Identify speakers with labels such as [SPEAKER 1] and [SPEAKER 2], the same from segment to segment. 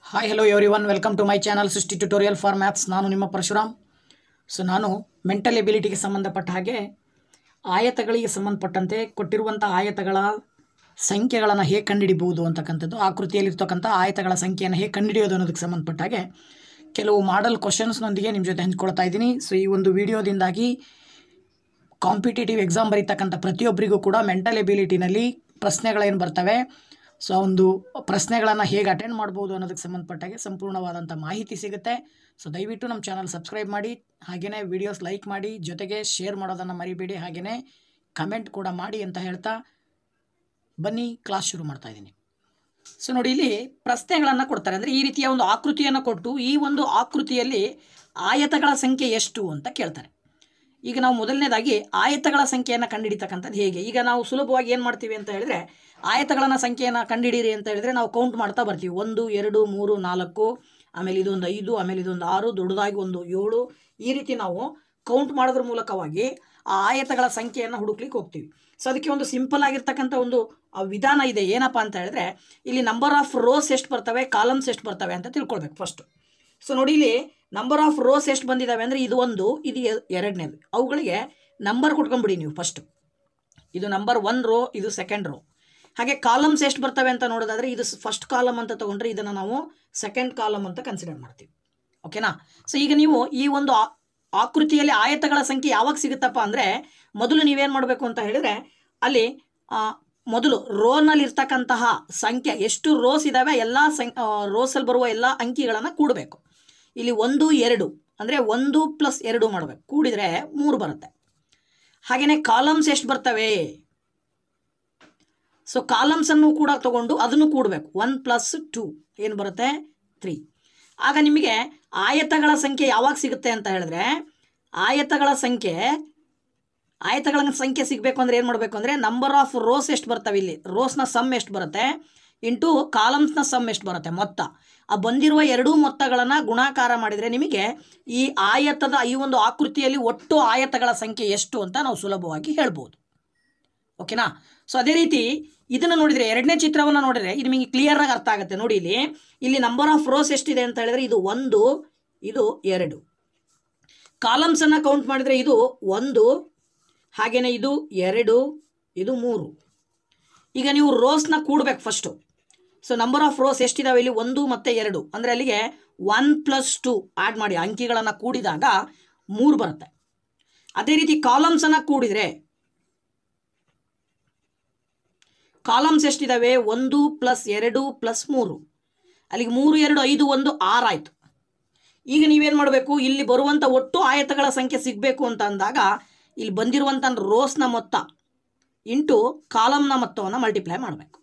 [SPEAKER 1] Hi hello everyone, welcome to my channel Srushti tutorial for maths. ನಾನು ನಿಮ್ಮ ಪರಶುರಾಮ್. ನಾನು mental ಎಬಿಲಿಟಿಗೆ ಸಂಬಂಧಪಟ್ಟ ಹಾಗೆ ಆಯತಗಳಿಗೆ ಸಂಬಂಧಪಟ್ಟಂತೆ ಕೊಟ್ಟಿರುವಂಥ ಆಯತಗಳ ಸಂಖ್ಯೆಗಳನ್ನು ಹೇಗೆ ಕಂಡುಹಿಡಿಬಹುದು ಅಂತಕ್ಕಂಥದ್ದು, ಆಕೃತಿಯಲ್ಲಿರ್ತಕ್ಕಂಥ ಆಯತಗಳ ಸಂಖ್ಯೆಯನ್ನು ಹೇಗೆ ಕಂಡುಹಿಡಿಯೋದು ಅನ್ನೋದಕ್ಕೆ ಸಂಬಂಧಪಟ್ಟ ಹಾಗೆ ಕೆಲವು ಮಾಡಲ್ ಕ್ವಶನ್ಸ್ನೊಂದಿಗೆ ನಿಮ್ಮ ಜೊತೆ ಹಂಚ್ಕೊಳ್ತಾ ಇದ್ದೀನಿ. ಈ ಒಂದು ವಿಡಿಯೋದಿಂದಾಗಿ ಕಾಂಪಿಟೇಟಿವ್ ಎಕ್ಸಾಮ್ ಬರೀತಕ್ಕಂಥ ಪ್ರತಿಯೊಬ್ಬರಿಗೂ ಕೂಡ ಮೆಂಟಲ್ ಎಬಿಲಿಟಿನಲ್ಲಿ ಪ್ರಶ್ನೆಗಳೇನು ಬರ್ತವೆ, ಒಂದು ಪ್ರಶ್ನೆಗಳನ್ನು ಹೇಗೆ ಅಟೆಂಡ್ ಮಾಡ್ಬೋದು ಅನ್ನೋದಕ್ಕೆ ಸಂಬಂಧಪಟ್ಟಾಗೆ ಸಂಪೂರ್ಣವಾದಂಥ ಮಾಹಿತಿ ಸಿಗುತ್ತೆ. ದಯವಿಟ್ಟು ನಮ್ಮ ಚಾನಲ್ ಸಬ್ಸ್ಕ್ರೈಬ್ ಮಾಡಿ, ಹಾಗೆಯೇ ವಿಡಿಯೋಸ್ ಲೈಕ್ ಮಾಡಿ, ಜೊತೆಗೆ ಶೇರ್ ಮಾಡೋದನ್ನು ಮರಿಬೇಡಿ, ಹಾಗೆಯೇ ಕಮೆಂಟ್ ಕೂಡ ಮಾಡಿ ಅಂತ ಹೇಳ್ತಾ ಬನ್ನಿ ಕ್ಲಾಸ್ ಶುರು ಮಾಡ್ತಾ ಇದ್ದೀನಿ. ನೋಡಿ, ಇಲ್ಲಿ ಪ್ರಶ್ನೆಗಳನ್ನು ಕೊಡ್ತಾರೆ. ಅಂದರೆ ಈ ರೀತಿಯ ಒಂದು ಆಕೃತಿಯನ್ನು ಕೊಟ್ಟು ಈ ಒಂದು ಆಕೃತಿಯಲ್ಲಿ ಆಯತಗಳ ಸಂಖ್ಯೆ ಎಷ್ಟು ಅಂತ ಕೇಳ್ತಾರೆ. ಈಗ ನಾವು ಮೊದಲನೇದಾಗಿ ಆಯತಗಳ ಸಂಖ್ಯೆಯನ್ನು ಕಂಡುಹಿಡಿತಕ್ಕಂಥದ್ದು ಹೇಗೆ, ಈಗ ನಾವು ಸುಲಭವಾಗಿ ಏನು ಮಾಡ್ತೀವಿ ಅಂತ ಹೇಳಿದ್ರೆ, ಆಯತಗಳನ್ನು ಸಂಖ್ಯೆಯನ್ನು ಕಂಡುಹಿಡಿಯಿರಿ ಅಂತ ಹೇಳಿದ್ರೆ ನಾವು ಕೌಂಟ್ ಮಾಡ್ತಾ ಬರ್ತೀವಿ. 1 2 3 4, ಆಮೇಲೆ ಇದೊಂದು 5, ಆಮೇಲೆ ಇದೊಂದು 6, ದೊಡ್ಡದಾಗಿ ಒಂದು 7, ಈ ರೀತಿ ನಾವು ಕೌಂಟ್ ಮಾಡೋದ್ರ ಮೂಲಕವಾಗಿ ಆ ಆಯತಗಳ ಸಂಖ್ಯೆಯನ್ನು ಹುಡುಕ್ಲಿಕ್ಕೆ ಹೋಗ್ತೀವಿ. ಅದಕ್ಕೆ ಒಂದು ಸಿಂಪಲ್ ಆಗಿರ್ತಕ್ಕಂಥ ಒಂದು ವಿಧಾನ ಇದೆ. ಏನಪ್ಪ ಅಂತ ಹೇಳಿದ್ರೆ, ಇಲ್ಲಿ ನಂಬರ್ ಆಫ್ ರೋಸ್ ಎಷ್ಟು ಬರ್ತವೆ, ಕಾಲಮ್ಸ್ ಎಷ್ಟು ಬರ್ತವೆ ಅಂತ ತಿಳ್ಕೊಳ್ಬೇಕು ಫಸ್ಟು. ನೋಡಿ, ಇಲ್ಲಿ ನಂಬರ್ ಆಫ್ ರೋಸ್ ಎಷ್ಟು ಬಂದಿದ್ದಾವೆ ಅಂದರೆ ಇದು 1, ಇದು 2ನೇದು. ಅವುಗಳಿಗೆ ನಂಬರ್ ಕೊಟ್ಕೊಂಡ್ಬಿಡಿ ನೀವು ಫಸ್ಟು. ಇದು ನಂಬರ್ 1 ರೋ, ಇದು 2nd ರೋ. ಹಾಗೆ ಕಾಲಮ್ಸ್ ಎಷ್ಟು ಬರ್ತವೆ ಅಂತ ನೋಡೋದಾದರೆ ಇದು ಫಸ್ಟ್ ಕಾಲಮ್ ಅಂತ ತೊಗೊಂಡ್ರೆ ಇದನ್ನು ನಾವು 2nd ಕಾಲಮ್ ಅಂತ ಕನ್ಸಿಡರ್ ಮಾಡ್ತೀವಿ. ಓಕೆನಾ? ಈಗ ನೀವು ಈ ಒಂದು ಆಕೃತಿಯಲ್ಲಿ ಆಯತಗಳ ಸಂಖ್ಯೆ ಯಾವಾಗ ಸಿಗುತ್ತಪ್ಪ ಅಂದರೆ, ಮೊದಲು ನೀವೇನು ಮಾಡಬೇಕು ಅಂತ ಹೇಳಿದರೆ, ಅಲ್ಲಿ ಮೊದಲು ರೋನಲ್ಲಿ ಇರ್ತಕ್ಕಂತಹ ಸಂಖ್ಯೆ ಎಷ್ಟು ರೋಸ್ ಇದ್ದಾವೆ ಎಲ್ಲ ರೋಸಲ್ಲಿ ಬರುವ ಎಲ್ಲ ಅಂಕಿಗಳನ್ನು ಕೂಡಬೇಕು. ಇಲ್ಲಿ 1 2 ಅಂದರೆ 1 + 2 ಮಾಡಬೇಕು, ಕೂಡಿದರೆ 3 ಬರುತ್ತೆ. ಹಾಗೆಯೇ ಕಾಲಮ್ಸ್ ಎಷ್ಟು ಬರ್ತವೆ, ಕಾಲಮ್ಸನ್ನು ಕೂಡ ತಗೊಂಡು ಅದನ್ನು ಕೂಡಬೇಕು. 1 + 2 ಏನು ಬರುತ್ತೆ, 3. ಆಗ ನಿಮಗೆ ಆಯತಗಳ ಸಂಖ್ಯೆ ಯಾವಾಗ ಸಿಗುತ್ತೆ ಅಂತ ಹೇಳಿದ್ರೆ, ಆಯತಗಳ ಸಂಖ್ಯೆ ಸಿಗಬೇಕು ಅಂದರೆ ಏನು ಮಾಡಬೇಕು ಅಂದರೆ, ನಂಬರ್ ಆಫ್ ರೋಸ್ ಎಷ್ಟು ಬರ್ತವೆ, ಇಲ್ಲಿ ರೋಸ್ನ ಸಮ್ ಎಷ್ಟು ಬರುತ್ತೆ ಇಂಟು ಕಾಲಮ್ಸ್ನ ಸಮ್ ಎಷ್ಟು ಬರುತ್ತೆ ಮೊತ್ತ. ಆ ಬಂದಿರುವ ಎರಡೂ ಮೊತ್ತಗಳನ್ನು ಗುಣಾಕಾರ ಮಾಡಿದರೆ ನಿಮಗೆ ಈ ಆಯತದ ಈ ಒಂದು ಆಕೃತಿಯಲ್ಲಿ ಒಟ್ಟು ಆಯತಗಳ ಸಂಖ್ಯೆ ಎಷ್ಟು ಅಂತ ನಾವು ಸುಲಭವಾಗಿ ಹೇಳ್ಬೋದು. ಓಕೆನಾ? ಅದೇ ರೀತಿ ಇದನ್ನು ನೋಡಿದರೆ, 2ನೇ ಚಿತ್ರವನ್ನು ನೋಡಿದರೆ ಇದು ನಿಮಗೆ ಕ್ಲಿಯರ್ ಆಗಿ ಅರ್ಥ ಆಗುತ್ತೆ. ನೋಡಿ, ಇಲ್ಲಿ ನಂಬರ್ ಆಫ್ ರೋಸ್ ಎಷ್ಟಿದೆ ಅಂತ ಹೇಳಿದ್ರೆ ಇದು 1, ಇದು 2. ಕಾಲಮ್ಸನ್ನು ಕೌಂಟ್ ಮಾಡಿದರೆ ಇದು 1, ಹಾಗೆಯೇ ಇದು 2, ಇದು 3. ಈಗ ನೀವು ರೋಸ್ನ ಕೂಡಬೇಕು ಫಸ್ಟು. ನಂಬರ್ ಆಫ್ ರೋಸ್ ಎಷ್ಟಿದಾವೆ ಇಲ್ಲಿ 1 ಮತ್ತು 2 ಅಂದರೆ ಅಲ್ಲಿಗೆ 1 + 2 ಆ್ಯಡ್ ಮಾಡಿ ಅಂಕಿಗಳನ್ನು ಕೂಡಿದಾಗ 3 ಬರುತ್ತೆ. ಅದೇ ರೀತಿ ಕಾಲಮ್ಸನ್ನು ಕೂಡಿದರೆ ಕಾಲಮ್ಸ್ ಎಷ್ಟಿದ್ದಾವೆ 1 + 2 + 3, ಅಲ್ಲಿಗೆ 3 2 5 1 6 ಆಯಿತು. ಈಗ ನೀವೇನು ಮಾಡಬೇಕು, ಇಲ್ಲಿ ಬರುವಂಥ ಒಟ್ಟು ಆಯತಗಳ ಸಂಖ್ಯೆ ಸಿಗಬೇಕು ಅಂತ ಅಂದಾಗ ಇಲ್ಲಿ ಬಂದಿರುವಂಥ ರೋಸ್ನ ಮೊತ್ತ ಇಂಟು ಕಾಲಮ್ನ ಮೊತ್ತವನ್ನು ಮಲ್ಟಿಪ್ಲೈ ಮಾಡಬೇಕು.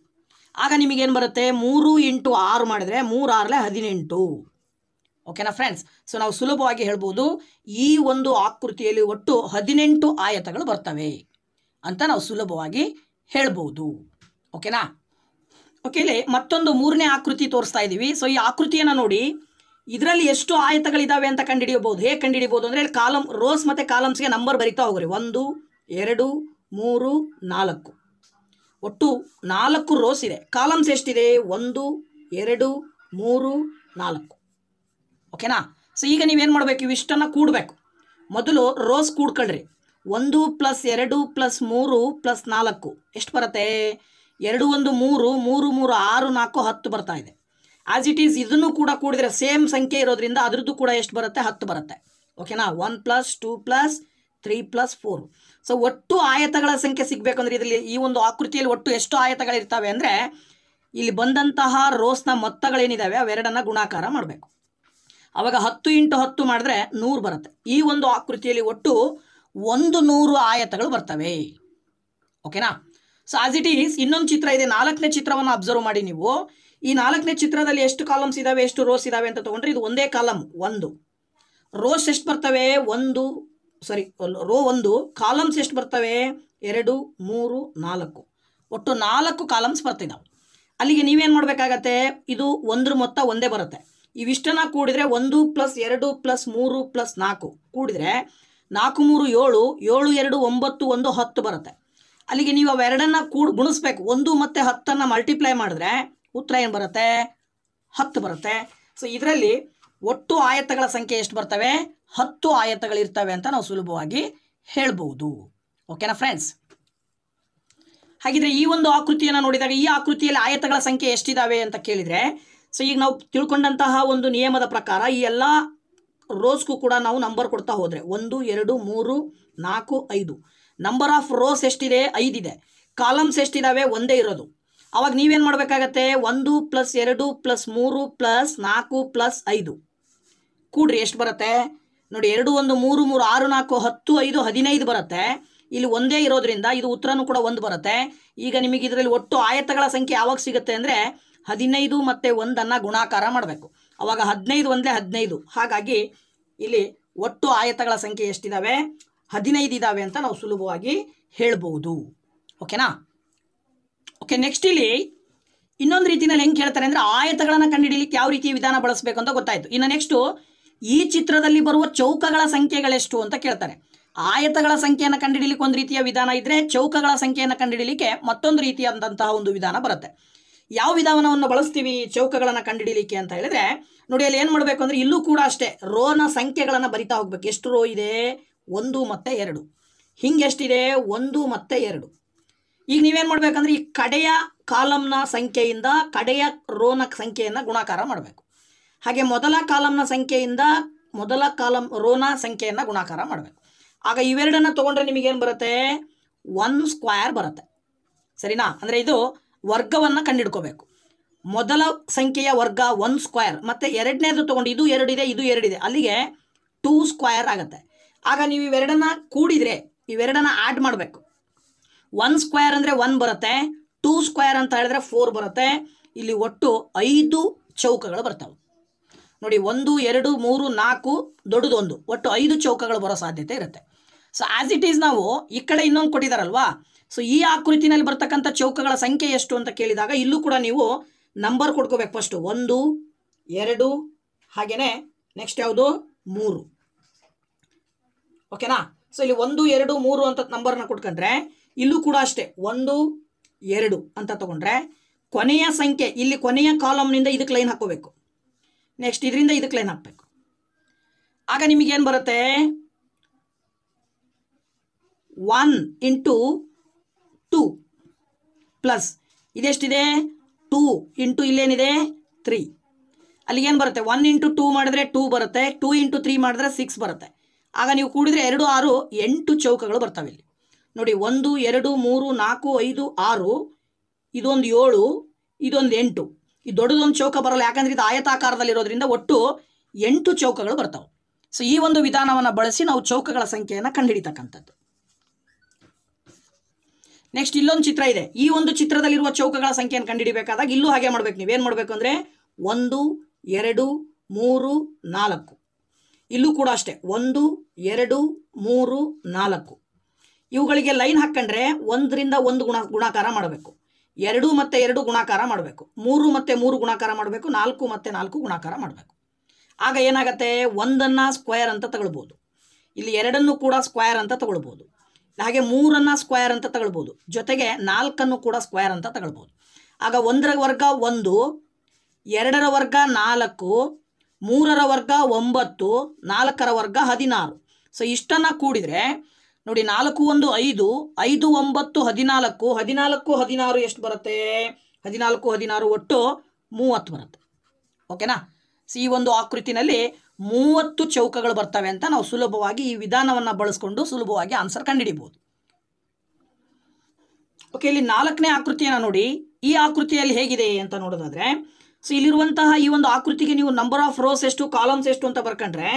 [SPEAKER 1] ಆಗ ನಿಮಗೇನು ಬರುತ್ತೆ, 3 × 6 ಮಾಡಿದರೆ 3 6 18. ಓಕೆನಾ ಫ್ರೆಂಡ್ಸ್? ನಾವು ಸುಲಭವಾಗಿ ಹೇಳ್ಬೋದು, ಈ ಒಂದು ಆಕೃತಿಯಲ್ಲಿ ಒಟ್ಟು 18 ಆಯತಗಳು ಬರ್ತವೆ ಅಂತ ನಾವು ಸುಲಭವಾಗಿ ಹೇಳ್ಬೋದು. ಓಕೆನಾ? ಇಲ್ಲಿ ಮತ್ತೊಂದು 3ನೇ ಆಕೃತಿ ತೋರಿಸ್ತಾ ಇದ್ದೀವಿ. ಈ ಆಕೃತಿಯನ್ನು ನೋಡಿ, ಇದರಲ್ಲಿ ಎಷ್ಟು ಆಯತಗಳಿದ್ದಾವೆ ಅಂತ ಕಂಡುಹಿಡಿಯಬಹುದು. ಹೇಗೆ ಕಂಡುಹಿಡಿಯಬಹುದು ಅಂದರೆ, ಕಾಲಮ್ ರೋಸ್ ಮತ್ತು ಕಾಲಮ್ಸ್ಗೆ ನಂಬರ್ ಬರಿತಾ ಹೋಗ್ರಿ. 1 2 3 4, ಒಟ್ಟು 4 ರೋಸ್ ಇದೆ. ಕಾಲಮ್ಸ್ ಎಷ್ಟಿದೆ 1 2 3 4. ಓಕೆನಾ? ಈಗ ನೀವೇನು ಮಾಡಬೇಕು, ಇವಿಷ್ಟನ್ನು ಕೂಡಬೇಕು. ಮೊದಲು ರೋಸ್ ಕೂಡ್ಕೊಳ್ರಿ. 1 + 2 + 3 + 4 ಎಷ್ಟು ಬರುತ್ತೆ, 2 1 3 3 3 6 4 10 ಬರ್ತಾ ಇದೆ. ಆಸ್ ಇಟ್ ಈಸ್ ಇದನ್ನು ಕೂಡ ಕೂಡಿದರೆ ಸೇಮ್ ಸಂಖ್ಯೆ ಇರೋದ್ರಿಂದ ಅದರದ್ದು ಕೂಡ ಎಷ್ಟು ಬರುತ್ತೆ, 10 ಬರುತ್ತೆ. ಓಕೆನಾ? 1 + 2 + 3 + 4. ಒಟ್ಟು ಆಯತಗಳ ಸಂಖ್ಯೆ ಸಿಗಬೇಕಂದ್ರೆ ಇದರಲ್ಲಿ ಈ ಒಂದು ಆಕೃತಿಯಲ್ಲಿ ಒಟ್ಟು ಎಷ್ಟು ಆಯತಗಳಿರ್ತವೆ ಅಂದರೆ, ಇಲ್ಲಿ ಬಂದಂತಹ ರೋಸ್ನ ಮೊತ್ತಗಳೇನಿದ್ದಾವೆ ಅವೆರಡನ್ನು ಗುಣಾಕಾರ ಮಾಡಬೇಕು. ಆವಾಗ 10 × 10 ಮಾಡಿದ್ರೆ 100 ಬರುತ್ತೆ. ಈ ಒಂದು ಆಕೃತಿಯಲ್ಲಿ ಒಟ್ಟು 100 ಆಯತಗಳು ಬರ್ತವೆ. ಓಕೆನಾ? ಆಸ್ ಇಟ್ ಈಸ್ ಇನ್ನೊಂದು ಚಿತ್ರ ಇದೆ, 4ನೇ ಚಿತ್ರವನ್ನು ಅಬ್ಸರ್ವ್ ಮಾಡಿ ನೀವು. ಈ 4ನೇ ಚಿತ್ರದಲ್ಲಿ ಎಷ್ಟು ಕಾಲಮ್ಸ್ ಇದ್ದಾವೆ, ಎಷ್ಟು ರೋಸ್ ಇದ್ದಾವೆ ಅಂತ ತೊಗೊಂಡ್ರೆ ಇದು ಒಂದೇ ಕಾಲಮ್ 1. ರೋಸ್ ಎಷ್ಟು ಬರ್ತವೆ, ರೋ 1. ಕಾಲಮ್ಸ್ ಎಷ್ಟು ಬರ್ತವೆ 2 3 4, ಒಟ್ಟು 4 ಕಾಲಮ್ಸ್ ಬರ್ತಿದ್ದಾವೆ. ಅಲ್ಲಿಗೆ ನೀವೇನು ಮಾಡಬೇಕಾಗತ್ತೆ, ಇದು 1ರ ಮೊತ್ತ ಒಂದೇ ಬರುತ್ತೆ. ಇವಿಷ್ಟನ್ನು ಕೂಡಿದರೆ 1 + 2 + 3 + 4 ಕೂಡಿದರೆ 4 3 7 7 2 9 1 10 ಬರುತ್ತೆ. ಅಲ್ಲಿಗೆ ನೀವು ಅವೆರಡನ್ನು ಗುಣಿಸ್ಬೇಕು. 1 ಮತ್ತು 10 ಮಲ್ಟಿಪ್ಲೈ ಮಾಡಿದ್ರೆ ಉತ್ತರ ಏನು ಬರುತ್ತೆ, 10 ಬರುತ್ತೆ. ಸೊ ಇದರಲ್ಲಿ ಒಟ್ಟು ಆಯತಗಳ ಸಂಖ್ಯೆ ಎಷ್ಟು ಬರ್ತವೆ? 10 ಆಯತಗಳಿರ್ತವೆ ಅಂತ ನಾವು ಸುಲಭವಾಗಿ ಹೇಳ್ಬೋದು. ಓಕೆನಾ ಫ್ರೆಂಡ್ಸ್? ಹಾಗಿದ್ರೆ ಈ ಒಂದು ಆಕೃತಿಯನ್ನು ನೋಡಿದಾಗ ಈ ಆಕೃತಿಯಲ್ಲಿ ಆಯತಗಳ ಸಂಖ್ಯೆ ಎಷ್ಟಿದಾವೆ ಅಂತ ಕೇಳಿದರೆ, ಸೊ ಈಗ ನಾವು ತಿಳ್ಕೊಂಡಂತಹ ಒಂದು ನಿಯಮದ ಪ್ರಕಾರ ಈ ಎಲ್ಲ ರೋಸ್ಗೂ ಕೂಡ ನಾವು ನಂಬರ್ ಕೊಡ್ತಾ ಹೋದರೆ 1 2 3 4 5 ನಂಬರ್ ಆಫ್ ರೋಸ್ ಎಷ್ಟಿದೆ? 5 ಇದೆ. ಕಾಲಮ್ಸ್ ಎಷ್ಟಿದಾವೆ? ಒಂದೇ ಇರೋದು. ಅವಾಗ ನೀವೇನು ಮಾಡಬೇಕಾಗತ್ತೆ? 1 + 2 + 3 + 4 + 5 ಕೂಡ್ರಿ ಎಷ್ಟು ಬರುತ್ತೆ ನೋಡಿ. 2 1 3 3 6 4 10 5 15 ಬರುತ್ತೆ. ಇಲ್ಲಿ ಒಂದೇ ಇರೋದ್ರಿಂದ ಇದು ಉತ್ತರನೂ ಕೂಡ 1 ಬರುತ್ತೆ. ಈಗ ನಿಮಗೆ ಇದರಲ್ಲಿ ಒಟ್ಟು ಆಯತಗಳ ಸಂಖ್ಯೆ ಯಾವಾಗ ಸಿಗುತ್ತೆ ಅಂದರೆ 15 ಮತ್ತು 1 ಗುಣಾಕಾರ ಮಾಡಬೇಕು. ಅವಾಗ 15 1 15. ಹಾಗಾಗಿ ಇಲ್ಲಿ ಒಟ್ಟು ಆಯತಗಳ ಸಂಖ್ಯೆ ಎಷ್ಟಿದಾವೆ? 15 ಇದಾವೆ ಅಂತ ನಾವು ಸುಲಭವಾಗಿ ಹೇಳ್ಬೋದು. ಓಕೆನಾ? ಓಕೆ, ನೆಕ್ಸ್ಟ್ ಇಲ್ಲಿ ಇನ್ನೊಂದು ರೀತಿಯಲ್ಲಿ ಹೆಂಗೆ ಕೇಳ್ತಾರೆ ಅಂದರೆ ಆಯತಗಳನ್ನು ಕಂಡುಹಿಡಿಯಲಿಕ್ಕೆ ಯಾವ ರೀತಿಯ ವಿಧಾನ ಬಳಸಬೇಕು ಅಂತ ಗೊತ್ತಾಯಿತು. ಇನ್ನು ನೆಕ್ಸ್ಟು ಈ ಚಿತ್ರದಲ್ಲಿ ಬರುವ ಚೌಕಗಳ ಸಂಖ್ಯೆಗಳೆಷ್ಟು ಅಂತ ಕೇಳ್ತಾರೆ. ಆಯತಗಳ ಸಂಖ್ಯೆಯನ್ನು ಕಂಡುಹಿಡಿಯಲಿಕ್ಕೆ ಒಂದು ರೀತಿಯ ವಿಧಾನ ಇದ್ದರೆ ಚೌಕಗಳ ಸಂಖ್ಯೆಯನ್ನು ಕಂಡುಹಿಡಿಯಲಿಕ್ಕೆ ಮತ್ತೊಂದು ರೀತಿಯಾದಂತಹ ಒಂದು ವಿಧಾನ ಬರುತ್ತೆ. ಯಾವ ವಿಧಾನವನ್ನು ಬಳಸ್ತೀವಿ ಚೌಕಗಳನ್ನು ಕಂಡುಹಿಡಿಯಲಿಕ್ಕೆ ಅಂತ ಹೇಳಿದ್ರೆ ನೋಡಿ, ಅಲ್ಲಿ ಏನು ಮಾಡಬೇಕು ಅಂದರೆ ಇಲ್ಲೂ ಕೂಡ ಅಷ್ಟೇ ರೋನ ಸಂಖ್ಯೆಗಳನ್ನು ಬರಿತಾ ಹೋಗ್ಬೇಕು. ಎಷ್ಟು ರೋ ಇದೆ? 1 ಮತ್ತು 2. ಹಿಂಗೆ ಎಷ್ಟಿದೆ? 1 ಮತ್ತು 2. ಈಗ ನೀವೇನು ಮಾಡಬೇಕಂದ್ರೆ ಈ ಕಡೆಯ ಕಾಲಮ್ನ ಸಂಖ್ಯೆಯಿಂದ ಕಡೆಯ ರೋನ ಸಂಖ್ಯೆಯನ್ನು ಗುಣಾಕಾರ ಮಾಡಬೇಕು. ಹಾಗೆ ಮೊದಲ ಕಾಲಮ್ನ ಸಂಖ್ಯೆಯಿಂದ ಮೊದಲ ರೋನ ಸಂಖ್ಯೆಯನ್ನು ಗುಣಾಕಾರ ಮಾಡಬೇಕು. ಆಗ ಇವೆರಡನ್ನು ತೊಗೊಂಡ್ರೆ ನಿಮಗೇನು ಬರುತ್ತೆ? 1 ಸ್ಕ್ವೇರ್ ಬರುತ್ತೆ. ಸರಿನಾ? ಅಂದರೆ ಇದು ವರ್ಗವನ್ನು ಕಂಡುಹಿಡ್ಕೋಬೇಕು. ಮೊದಲ ಸಂಖ್ಯೆಯ ವರ್ಗ 1 ಸ್ಕ್ವೇರ್ ಮತ್ತು ಎರಡನೇದು ತೊಗೊಂಡು ಇದು 2 ಇದೆ, ಇದು 2 ಇದೆ, ಅಲ್ಲಿಗೆ 2 ಸ್ಕ್ವೇರ್ ಆಗುತ್ತೆ. ಆಗ ನೀವು ಇವೆರಡನ್ನು ಕೂಡಿದರೆ ಇವೆರಡನ್ನು ಆ್ಯಡ್ ಮಾಡಬೇಕು. 1 ಸ್ಕ್ವೇರ್ ಅಂದರೆ 1 ಬರುತ್ತೆ, 2 ಸ್ಕ್ವೇರ್ ಅಂತ ಹೇಳಿದ್ರೆ 4 ಬರುತ್ತೆ. ಇಲ್ಲಿ ಒಟ್ಟು 5 ಚೌಕಗಳು ಬರ್ತವೆ ನೋಡಿ. 1 2 3 4 ದೊಡ್ಡದೊಂದು, ಒಟ್ಟು 5 ಚೌಕಗಳು ಬರೋ ಸಾಧ್ಯತೆ ಇರುತ್ತೆ. ಸೊ ಆ್ಯಸ್ ಇಟ್ ಈಸ್ ನಾವು ಈ ಕಡೆ ಇನ್ನೊಂದು ಕೊಟ್ಟಿದ್ದಾರಲ್ವಾ, ಸೊ ಈ ಆಕೃತಿನಲ್ಲಿ ಬರ್ತಕ್ಕಂಥ ಚೌಕಗಳ ಸಂಖ್ಯೆ ಎಷ್ಟು ಅಂತ ಕೇಳಿದಾಗ ಇಲ್ಲೂ ಕೂಡ ನೀವು ನಂಬರ್ ಕೊಡ್ಕೋಬೇಕು. ಫಸ್ಟು 1 2 ಹಾಗೆಯೇ ನೆಕ್ಸ್ಟ್ ಯಾವುದು 3. ಓಕೆನಾ? ಸೊ ಇಲ್ಲಿ 1 2 3 ಅಂತ ನಂಬರ್ನ ಕೊಟ್ಕೊಂಡ್ರೆ ಇಲ್ಲೂ ಕೂಡ ಅಷ್ಟೇ 1 2 ಅಂತ ತಗೊಂಡ್ರೆ ಕೊನೆಯ ಸಂಖ್ಯೆ ಇಲ್ಲಿ ಕೊನೆಯ ಕಾಲಮ್ನಿಂದ ಇದಕ್ಕೆ ಲೈನ್ ಹಾಕೋಬೇಕು. ನೆಕ್ಸ್ಟ್ ಇದರಿಂದ ಇದಕ್ಕೆ ಲೈನ್ ಹಾಕಬೇಕು. ಆಗ ನಿಮಗೇನು ಬರುತ್ತೆ? 1 × 2 ಪ್ಲಸ್ ಇದೆಷ್ಟಿದೆ? 2 × ಇಲ್ಲೇನಿದೆ 3. ಅಲ್ಲಿಗೇನು ಬರುತ್ತೆ? 1 × 2 ಮಾಡಿದ್ರೆ 2 ಬರುತ್ತೆ, 2 × 3 ಮಾಡಿದ್ರೆ 6 ಬರುತ್ತೆ. ಆಗ ನೀವು ಕೂಡಿದರೆ 2 6 8 ಚೌಕಗಳು ಬರ್ತವೆ ಇಲ್ಲಿ ನೋಡಿ. 1 2 3 4 5 6, ಇದೊಂದು 7, ಇದೊಂದು 8. ಈ ದೊಡ್ಡದೊಂದು ಚೌಕ ಬರಲ್ಲ, ಯಾಕಂದರೆ ಇದು ಆಯತಾಕಾರದಲ್ಲಿರೋದ್ರಿಂದ ಒಟ್ಟು 8 ಚೌಕಗಳು ಬರ್ತವೆ. ಸೊ ಈ ಒಂದು ವಿಧಾನವನ್ನು ಬಳಸಿ ನಾವು ಚೌಕಗಳ ಸಂಖ್ಯೆಯನ್ನು ಕಂಡುಹಿಡಿತಕ್ಕಂಥದ್ದು. ನೆಕ್ಸ್ಟ್ ಇಲ್ಲೊಂದು ಚಿತ್ರ ಇದೆ. ಈ ಒಂದು ಚಿತ್ರದಲ್ಲಿರುವ ಚೌಕಗಳ ಸಂಖ್ಯೆಯನ್ನು ಕಂಡುಹಿಡಿಬೇಕಾದಾಗ ಇಲ್ಲೂ ಹಾಗೆ ಮಾಡಬೇಕು. ನೀವೇನು ಮಾಡಬೇಕು ಅಂದರೆ 1 2 3 4. ಇಲ್ಲೂ ಕೂಡ ಅಷ್ಟೇ 1 2 3 4. ಇವುಗಳಿಗೆ ಲೈನ್ ಹಾಕ್ಕೊಂಡ್ರೆ 1 ರಿಂದ 1 ಗುಣಾಕಾರ ಮಾಡಬೇಕು, 2 ಮತ್ತು 2 ಗುಣಾಕಾರ ಮಾಡಬೇಕು, 3 ಮತ್ತು 3 ಗುಣಾಕಾರ ಮಾಡಬೇಕು, 4 ಮತ್ತು 4 ಗುಣಾಕಾರ ಮಾಡಬೇಕು. ಆಗ ಏನಾಗುತ್ತೆ? 1 ಸ್ಕ್ವೇರ್ ಅಂತ ತಗೊಳ್ಬೋದು, ಇಲ್ಲಿ 2 ಕೂಡ ಸ್ಕ್ವೇರ್ ಅಂತ ತಗೊಳ್ಬೋದು, ಹಾಗೆ 3 ಸ್ಕ್ವೇರ್ ಅಂತ ತಗೊಳ್ಬೋದು, ಜೊತೆಗೆ 4 ಕೂಡ ಸ್ಕ್ವೇರ್ ಅಂತ ತಗೊಳ್ಬೋದು. ಆಗ 1ರ ವರ್ಗ 1, 2ರ ವರ್ಗ 4, 3ರ ವರ್ಗ 9, 4ರ ವರ್ಗ 16. ಸೊ ಇಷ್ಟನ್ನು ಕೂಡಿದರೆ ನೋಡಿ 4 1 5, 5 9 14, 14 16 ಎಷ್ಟು ಬರುತ್ತೆ? 14 16 ಒಟ್ಟು 30 ಬರುತ್ತೆ. ಓಕೆನಾ? ಸೊ ಈ ಒಂದು ಆಕೃತಿನಲ್ಲಿ 30 ಚೌಕಗಳು ಬರ್ತವೆ ಅಂತ ನಾವು ಸುಲಭವಾಗಿ ಈ ವಿಧಾನವನ್ನು ಬಳಸ್ಕೊಂಡು ಸುಲಭವಾಗಿ ಆನ್ಸರ್ ಕಂಡುಹಿಡಿಬೋದು. ಓಕೆ, ಇಲ್ಲಿ 4ನೇ ಆಕೃತಿಯನ್ನು ನೋಡಿ. ಈ ಆಕೃತಿಯಲ್ಲಿ ಹೇಗಿದೆ ಅಂತ ನೋಡೋದಾದರೆ, ಸೊ ಇಲ್ಲಿರುವಂತಹ ಈ ಒಂದು ಆಕೃತಿಗೆ ನೀವು ನಂಬರ್ ಆಫ್ ರೋಸ್ ಎಷ್ಟು, ಕಾಲಮ್ಸ್ ಎಷ್ಟು ಅಂತ ಬರ್ಕೊಂಡ್ರೆ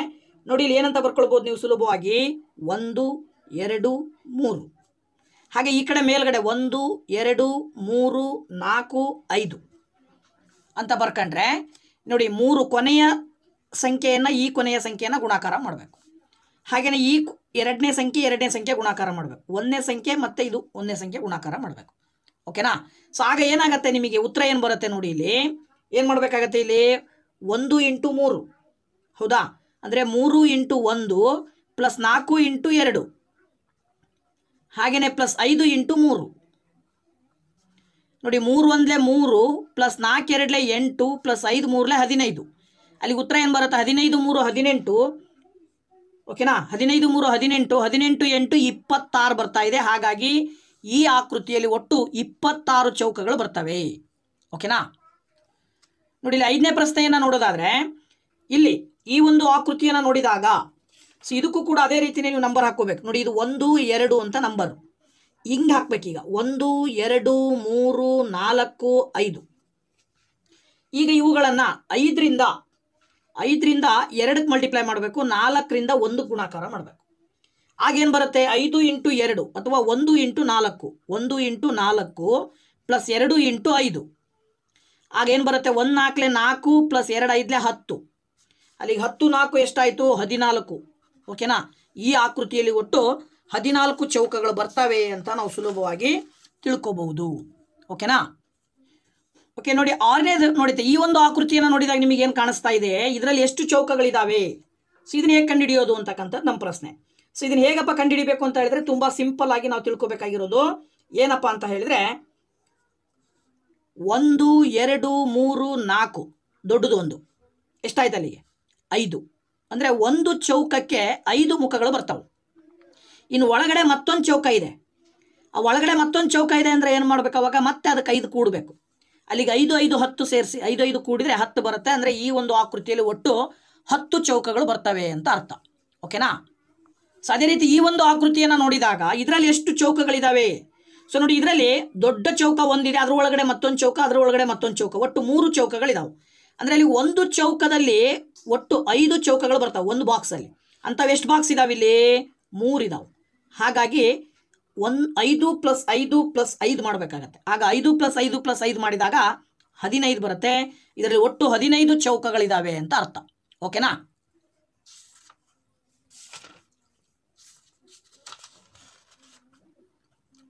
[SPEAKER 1] ನೋಡಿ ಇಲ್ಲಿ ಏನಂತ ಬರ್ಕೊಳ್ಬೋದು ನೀವು ಸುಲಭವಾಗಿ? 1 2 3. ಹಾಗೆ ಈ ಕಡೆ ಮೇಲ್ಗಡೆ 1 2 3 4 5 ಅಂತ ಬರ್ಕೊಂಡ್ರೆ ನೋಡಿ 3 ಕೊನೆಯ ಸಂಖ್ಯೆಯನ್ನು ಈ ಕೊನೆಯ ಸಂಖ್ಯೆಯನ್ನು ಗುಣಾಕಾರ ಮಾಡಬೇಕು. ಹಾಗೆಯೇ ಈ ಎರಡನೇ ಸಂಖ್ಯೆ ಗುಣಾಕಾರ ಮಾಡಬೇಕು, 1ನೇ ಸಂಖ್ಯೆ ಮತ್ತು ಇದು 1ನೇ ಸಂಖ್ಯೆ ಗುಣಾಕಾರ ಮಾಡಬೇಕು. ಓಕೆನಾ? ಸೊ ಆಗ ಏನಾಗುತ್ತೆ ನಿಮಗೆ ಉತ್ತರ ಏನು ಬರುತ್ತೆ ನೋಡಿ. ಇಲ್ಲಿ ಏನು ಮಾಡಬೇಕಾಗತ್ತೆ? ಇಲ್ಲಿ 1 × 3 ಹೌದಾ? ಅಂದರೆ 3 × 1 ಪ್ಲಸ್ 4 × 2 ಹಾಗೆಯೇ ಪ್ಲಸ್ 5 × 3. ನೋಡಿ 3 1 3 ಪ್ಲಸ್ 4 2 8 ಪ್ಲಸ್ 5 3 15. ಅಲ್ಲಿಗೆ ಉತ್ತರ ಏನು ಬರುತ್ತೆ? 15 3 18. ಓಕೆನಾ? 15 3 18, 18 8 26 ಬರ್ತಾ ಇದೆ. ಹಾಗಾಗಿ ಈ ಆಕೃತಿಯಲ್ಲಿ ಒಟ್ಟು 26 ಚೌಕಗಳು ಬರ್ತವೆ. ಓಕೆನಾ? ನೋಡಿ ಇಲ್ಲಿ 5ನೇ ಪ್ರಶ್ನೆಯನ್ನು ನೋಡೋದಾದ್ರೆ ಇಲ್ಲಿ ಈ ಒಂದು ಆಕೃತಿಯನ್ನು ನೋಡಿದಾಗ ಸೊ ಇದಕ್ಕೂ ಕೂಡ ಅದೇ ರೀತಿಯೇ ನೀವು ನಂಬರ್ ಹಾಕೋಬೇಕು. ನೋಡಿ ಇದು 1 2 ಅಂತ ನಂಬರ್ ಹಿಂಗೆ ಹಾಕ್ಬೇಕೀಗ. 1 2 3 4 5. ಈಗ ಇವುಗಳನ್ನು 5ರಿಂದ 2ಕ್ಕೆ ಮಲ್ಟಿಪ್ಲೈ ಮಾಡಬೇಕು, 4ರಿಂದ 1 ಗುಣಾಕಾರ ಮಾಡಬೇಕು. ಆಗೇನು ಬರುತ್ತೆ? 5 × 2 ಅಥವಾ 1 × 4, 1 × 4 ಪ್ಲಸ್ 2 × 5. ಆಗೇನು ಬರುತ್ತೆ? 1 4 4 ಪ್ಲಸ್ 2 5 10. ಅಲ್ಲಿಗೆ 10 4 ಎಷ್ಟಾಯಿತು? 14. ಓಕೆನಾ? ಈ ಆಕೃತಿಯಲ್ಲಿ ಒಟ್ಟು 14 ಚೌಕಗಳು ಬರ್ತವೆ ಅಂತ ನಾವು ಸುಲಭವಾಗಿ ತಿಳ್ಕೊಬಹುದು. ಓಕೆನಾ? ಓಕೆ, ನೋಡಿ 6ನೇದು ನೋಡಿತೆ. ಈ ಒಂದು ಆಕೃತಿಯನ್ನು ನೋಡಿದಾಗ ನಿಮಗೆ ಏನು ಕಾಣಿಸ್ತಾ ಇದೆ? ಇದರಲ್ಲಿ ಎಷ್ಟು ಚೌಕಗಳಿದ್ದಾವೆ? ಸೊ ಇದನ್ನ ಹೇಗೆ ಕಂಡುಹಿಡಿಯೋದು ಅಂತಕ್ಕಂಥದ್ದು ನಮ್ಮ ಪ್ರಶ್ನೆ. ಸೊ ಇದನ್ನ ಹೇಗಪ್ಪ ಕಂಡುಹಿಡಿಬೇಕು ಅಂತ ಹೇಳಿದ್ರೆ ತುಂಬ ಸಿಂಪಲ್ ಆಗಿ ನಾವು ತಿಳ್ಕೊಬೇಕಾಗಿರೋದು ಏನಪ್ಪ ಅಂತ ಹೇಳಿದ್ರೆ 1 2 3 4 ದೊಡ್ಡದು 1 ಎಷ್ಟಾಯ್ತು? ಅಲ್ಲಿಗೆ 5. ಅಂದರೆ ಒಂದು ಚೌಕಕ್ಕೆ 5 ಮುಖಗಳು ಬರ್ತವೆ. ಇನ್ನು ಒಳಗಡೆ ಮತ್ತೊಂದು ಚೌಕ ಇದೆ. ಆ ಒಳಗಡೆ ಮತ್ತೊಂದು ಚೌಕ ಇದೆ ಅಂದರೆ ಏನು ಮಾಡಬೇಕು? ಅವಾಗ ಮತ್ತೆ ಅದಕ್ಕೆ 5 ಕೂಡಬೇಕು. ಅಲ್ಲಿಗೆ 5 5 10 ಸೇರಿಸಿ 5 5 ಕೂಡಿದರೆ 10 ಬರುತ್ತೆ. ಅಂದರೆ ಈ ಒಂದು ಆಕೃತಿಯಲ್ಲಿ ಒಟ್ಟು 10 ಚೌಕಗಳು ಬರ್ತವೆ ಅಂತ ಅರ್ಥ. ಓಕೆನಾ? ಸೊ ಅದೇ ರೀತಿ ಈ ಒಂದು ಆಕೃತಿಯನ್ನು ನೋಡಿದಾಗ ಇದರಲ್ಲಿ ಎಷ್ಟು ಚೌಕಗಳಿದ್ದಾವೆ? ಸೊ ನೋಡಿ, ಇದರಲ್ಲಿ ದೊಡ್ಡ ಚೌಕ ಒಂದಿದೆ, ಅದ್ರ ಒಳಗಡೆ ಮತ್ತೊಂದು ಚೌಕ, ಅದ್ರ ಒಳಗಡೆ ಮತ್ತೊಂದು ಚೌಕ, ಒಟ್ಟು 3 ಚೌಕಗಳಿದಾವೆ. ಅಂದರೆ ಅಲ್ಲಿ ಒಂದು ಚೌಕದಲ್ಲಿ ಒಟ್ಟು 5 ಚೌಕಗಳು ಬರ್ತಾವೆ ಒಂದು ಬಾಕ್ಸಲ್ಲಿ. ಅಂಥವು ಎಷ್ಟು ಬಾಕ್ಸ್ ಇದಾವೆ? ಇಲ್ಲಿ 3 ಇದಾವೆ. ಹಾಗಾಗಿ 5 + 5 + 5 ಮಾಡಬೇಕಾಗತ್ತೆ. ಆಗ 5 + 5 + 5 ಮಾಡಿದಾಗ 15 ಬರುತ್ತೆ. ಇದರಲ್ಲಿ ಒಟ್ಟು 15 ಚೌಕಗಳಿದ್ದಾವೆ ಅಂತ ಅರ್ಥ. ಓಕೆನಾ?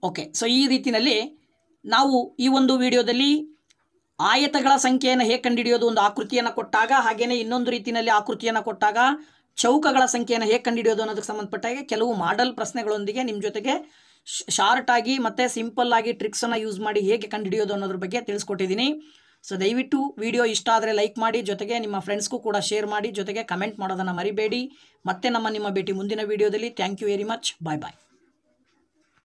[SPEAKER 1] ಓಕೆ, ಸೊ ಈ ರೀತಿಯಲ್ಲಿ ನಾವು ಈ ಒಂದು ವಿಡಿಯೋದಲ್ಲಿ ಆಯತಗಳ ಸಂಖ್ಯೆಯನ್ನು ಹೇಗೆ ಕಂಡುಹಿಡಿಯೋದು, ಒಂದು ಆಕೃತಿಯನ್ನು ಕೊಟ್ಟಾಗ, ಹಾಗೆಯೇ ಇನ್ನೊಂದು ರೀತಿಯಲ್ಲಿ ಆಕೃತಿಯನ್ನು ಕೊಟ್ಟಾಗ ಚೌಕಗಳ ಸಂಖ್ಯೆಯನ್ನು ಹೇಗೆ ಕಂಡುಹಿಡಿಯೋದು ಅನ್ನೋದಕ್ಕೆ ಸಂಬಂಧಪಟ್ಟಾಗೆ ಕೆಲವು ಮಾಡೆಲ್ ಪ್ರಶ್ನೆಗಳೊಂದಿಗೆ ನಿಮ್ಮ ಜೊತೆಗೆ ಶಾರ್ಟ್ ಆಗಿ ಮತ್ತು ಸಿಂಪಲ್ ಆಗಿ ಟ್ರಿಕ್ಸನ್ನು ಯೂಸ್ ಮಾಡಿ ಹೇಗೆ ಕಂಡುಹಿಡಿಯೋದು ಅನ್ನೋದ್ರ ಬಗ್ಗೆ ತಿಳಿಸ್ಕೊಟ್ಟಿದ್ದೀನಿ. ಸೊ ದಯವಿಟ್ಟು ವಿಡಿಯೋ ಇಷ್ಟ ಆದರೆ ಲೈಕ್ ಮಾಡಿ, ಜೊತೆಗೆ ನಿಮ್ಮ ಫ್ರೆಂಡ್ಸ್ಗೂ ಕೂಡ ಶೇರ್ ಮಾಡಿ, ಜೊತೆಗೆ ಕಮೆಂಟ್ ಮಾಡೋದನ್ನು ಮರಿಬೇಡಿ. ಮತ್ತೆ ನಿಮ್ಮ ಭೇಟಿ ಮುಂದಿನ ವಿಡಿಯೋದಲ್ಲಿ. Thank you very much. Bye bye.